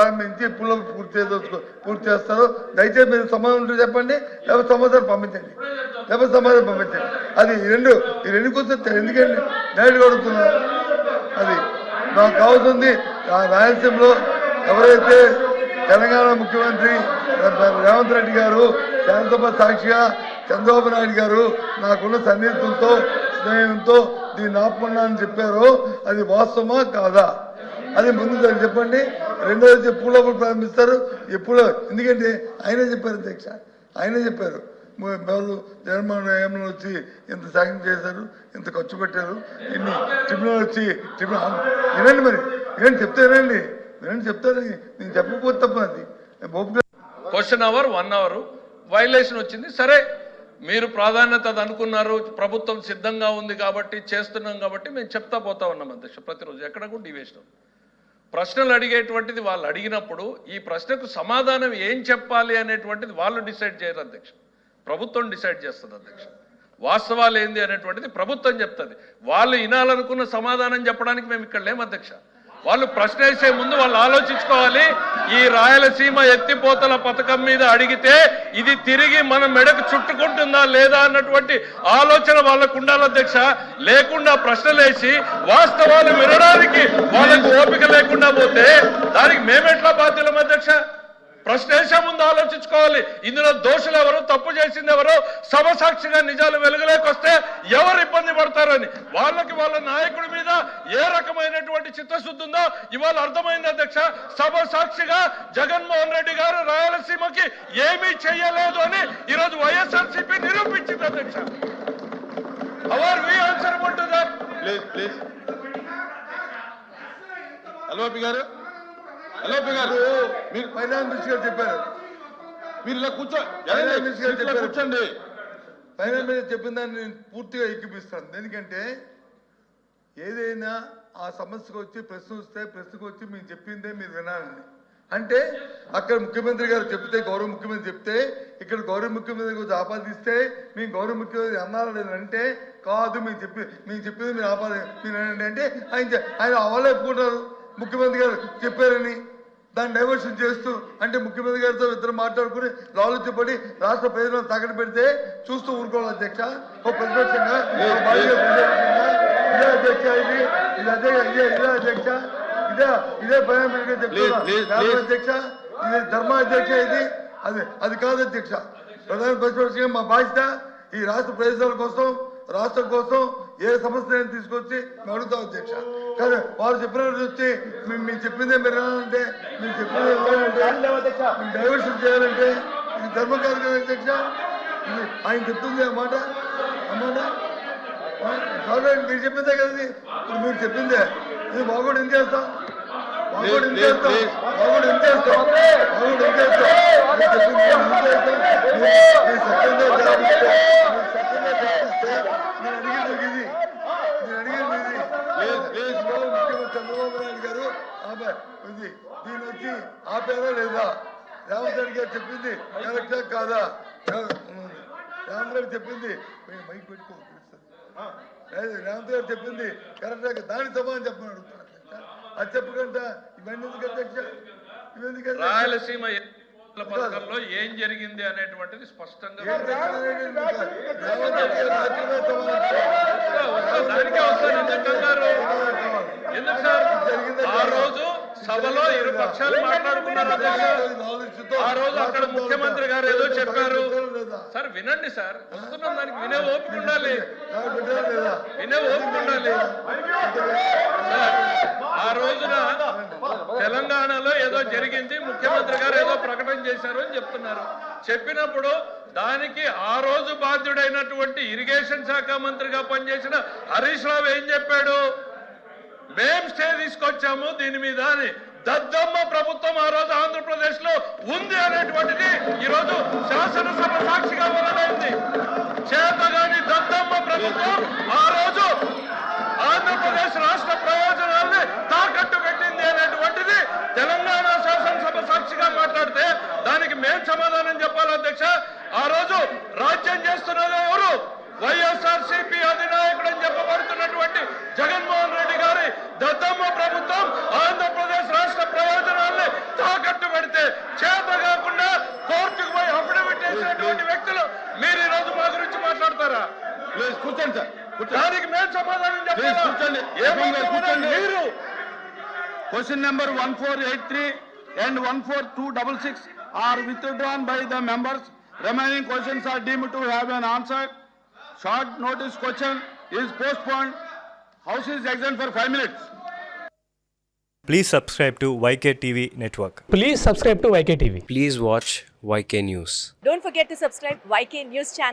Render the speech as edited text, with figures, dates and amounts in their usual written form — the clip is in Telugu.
ప్రారంభించి ఇప్పుడు పూర్తి చేస్తారు. దయచేసి మీరు సమాధానం ఉంటే చెప్పండి, లేకపోతే సమాధానం పంపించండి, లేకపోతే సమాధానం పంపించండి. అది ఈ రెండు కోసం ఎందుకండి డైరెక్ట్గా అడుగుతున్నారు. అది నాకు కావాల్సింది రాయలసీమలో ఎవరైతే తెలంగాణ ముఖ్యమంత్రి రేవంత్ రెడ్డి గారు శాసనసభ సాక్షిగా చంద్రబాబు నాయుడు గారు నాకున్న సన్నిహితులతో స్నేహంతో దీన్ని ఆపమన్నా అని చెప్పారో అది వాస్తవమా కాదా అది ముందు చెప్పండి. రెండోది ఎప్పుడు ప్రారంభిస్తారు ఎప్పుడు, ఎందుకంటే ఆయనే చెప్పారు అధ్యక్ష, ఆయనే చెప్పారు వాళ్ళు జగన్మోహన్ వచ్చి ఎంత సాయం చేశారు, ఎంత ఖర్చు పెట్టారు, ఇన్ని ట్రిబ్యునల్ వచ్చి వినండి, మరి వినండి చెప్తానండి, వినండి చెప్తానని నేను చెప్పకపోతే తప్ప అది క్వశ్చన్ అవర్ 1 అవర్ వైలేషన్ వచ్చింది. సరే మీరు ప్రాధాన్యత అనుకున్నారు, ప్రభుత్వం సిద్ధంగా ఉంది కాబట్టి చేస్తున్నాం కాబట్టి మేము చెప్తా పోతా ఉన్నాం అధ్యక్ష. ప్రతిరోజు ఎక్కడ కూడా డివేషన్ ప్రశ్నలు అడిగేటువంటిది వాళ్ళు అడిగినప్పుడు ఈ ప్రశ్నకు సమాధానం ఏం చెప్పాలి అనేటువంటిది వాళ్ళు డిసైడ్ చేయరు అధ్యక్ష, ప్రభుత్వం డిసైడ్ చేస్తుంది అధ్యక్ష. వాస్తవాలు ఏంది అనేటువంటిది ప్రభుత్వం చెప్తుంది. వాళ్ళు వినాలనుకున్న సమాధానం చెప్పడానికి మేము ఇక్కడ లేము అధ్యక్ష. వాళ్ళు ప్రశ్న వేసే ముందు వాళ్ళు ఆలోచించుకోవాలి. ఈ రాయలసీమ ఎత్తిపోతల పథకం మీద అడిగితే ఇది తిరిగి మన మెడకు చుట్టుకుంటుందా లేదా అన్నటువంటి ఆలోచన వాళ్ళకు ఉండాలి అధ్యక్ష. లేకుండా ప్రశ్నలేసి వాస్తవాలు వినడానికి వాళ్ళకు ఓపిక లేకుండా పోతే దానికి మేమెట్లా బాధ్యులం అధ్యక్ష? ప్రశ్న వేసే ముందు ఆలోచించుకోవాలి. ఇందులో దోషులు ఎవరు, తప్పు చేసింది ఎవరో, సమసాక్షిగా నిజాలు వెలుగులోకి ఎవరు ఇబ్బంది పడతారని వాళ్ళకి వాళ్ళ నాయకుడి మీద ఏ రకమైనటువంటి చిత్తశుద్ధి ఉందో ఇవాళ అర్థమైంది అధ్యక్ష. సమసాక్షిగా జగన్మోహన్ రెడ్డి గారు రాయలసీమకి ఏమీ చెయ్యలేదు అని ఈరోజు వైఎస్ఆర్సీపీ నిరూపించింది అధ్యక్ష. Our we answerable to that. Please అల్వాపి గారు, మీరు ఫైనాన్స్ మినిస్టర్ గారు చెప్పారు, మీరు ఇలా కూర్చోండి. ఫైనాన్స్ మినిస్టర్ చెప్పిన దాన్ని నేను పూర్తిగా ఎక్కిపిస్తాను. ఎందుకంటే ఏదైనా ఆ సమస్యకు వచ్చి ప్రశ్న వస్తే ప్రశ్నకు వచ్చి మీరు చెప్పిందే మీరు వినాలని, అంటే అక్కడ ముఖ్యమంత్రి గారు చెప్తే, గౌరవ ముఖ్యమంత్రి చెప్తే ఇక్కడ గౌరవ ముఖ్యమంత్రి గురించి ఆపాదిస్తే మేము గౌరవ ముఖ్యమంత్రి అన్నారా లేదంటే కాదు, మేము చెప్పింది మీరు మీరు అంటే ఆయన అవలే ఒప్పుకుంటారు ముఖ్యమంత్రి గారు చెప్పారని. దాన్ని డైవర్షన్ చేస్తూ అంటే ముఖ్యమంత్రి గారితో ఇద్దరు మాట్లాడుకుని లాలుచిపడి రాష్ట్ర ప్రజలను తాకట్టు పెడితే చూస్తూ ఊరుకోవాలి అధ్యక్ష. ఓ ప్రతిపక్షంగా ఇదే అధ్యక్ష, ఇదే అధ్యక్ష, ఇదే ప్రధానమంత్రి చెప్తున్నా అధ్యక్ష, ఇది ధర్మ అధ్యక్ష, ఇది అది కాదు అధ్యక్ష. ప్రధాన ప్రతిపక్షంగా మా బాధ్యత ఈ రాష్ట్ర ప్రయోజనాల కోసం, రాష్ట్రం కోసం ఏ సమస్యను తీసుకొచ్చి మేము అడుగుతాం అధ్యక్ష. కానీ వాళ్ళు చెప్పిన వచ్చి మేము చెప్పిందే మీరు అంటే మీరు చెప్పిందే మేము డైవర్షన్ చేయాలంటే ఇది ధర్మం కాదు కదా అధ్యక్ష. ఆయన చెప్తుంది అన్నమాట మీరు చెప్పిందే కదా, ఇప్పుడు మీరు చెప్పిందే ఇది బాగోడు ఏం చేస్తాం, బాగోడు ఏం చేస్తాం, బాగోడు ఏం చేస్తాం, బాగోడు ఏం చేస్తాం, చంద్రబాబు నాయుడు గారు దీని వచ్చి ఆపేదా లేదా, రేవంత్ రెడ్డి గారు చెప్పింది కరెక్టా కాదా, రేవంత్ రెడ్డి చెప్పింది మైక్ పెట్టుకో రేవంత్ గారు చెప్పింది కరెక్టా, దానికి సమాధానం చెప్పమని అడుగుతున్నారు. అది చెప్పకుండా ఇవన్నీ ఎందుకు అధ్యక్ష, ఇవన్నీ రాయలసీమ పథకంలో ఏం జరిగింది అనేటువంటిది స్పష్టంగా ఎందుకు సార్ ఆ రోజు సభలో ఇరు పక్షాలు మాట్లాడుకున్నారు. ఆ రోజు అక్కడ ముఖ్యమంత్రి గారు ఏదో చెప్పారు సార్, వినండి సార్, వస్తున్నాం, దానికి వినే ఓపిక ఉండాలి, వినే ఓపిక ఉండాలి. ఆ రోజున తెలంగాణలో ఏదో జరిగింది, ముఖ్యమంత్రి గారు ఏదో ప్రకటన చేశారు అని చెప్తున్నారు. చెప్పినప్పుడు దానికి ఆ రోజు బాధ్యుడైనటువంటి ఇరిగేషన్ శాఖ మంత్రిగా పనిచేసిన హరీష్ రావు ఏం చెప్పాడు, మేం స్టే తీసుకొచ్చాము దీని మీద అని. దద్దమ్మ ప్రభుత్వం ఆ రోజు ఆంధ్రప్రదేశ్ లో ఉంది అనేటువంటిది ఈరోజు శాసనసభ సాక్షిగా వెల్లడైంది. చేతగాని దద్దమ్మ ప్రభుత్వం ఆ రోజు ఆంధ్రప్రదేశ్ రాష్ట్ర ప్రయోజనాల్ని తాకట్టు పెట్టింది అనేటువంటిది తెలంగాణ శాసనసభ సాక్షిగా మాట్లాడితే దానికి మేం సమాధానం చెప్పాలి అధ్యక్ష. ఆ రోజు రాజ్యం చేస్తున్నది ఎవరు, వైఎస్ఆర్సీపీ అధినాయకుడు అని చెప్పబడుతున్నటువంటి జగన్మోహన్ రెడ్డి గారి దద్దమ్మ ప్రభుత్వం ఆంధ్రప్రదేశ్ రాష్ట్ర ప్రయోజనాల్ని మీరు ఈ రోజు మా గురించి మాట్లాడతారా? ప్లీజ్ కూర్చోండి సార్, కూర్చోండి. దానికి మేము సమాధానం ప్లీజ్ చెప్పాలా? కూర్చోండి. ఏం కూర్చోండి. మాట్లాడాలి మీరు? Question number 1483 and 14266 are withdrawn by the members. Remaining questions are deemed to have been answered. Short notice question is postponed. House is adjourned for 5 minutes. Please subscribe to YK TV Network. Please subscribe to YK TV. Please watch YK News. Don't forget to subscribe YK News channel.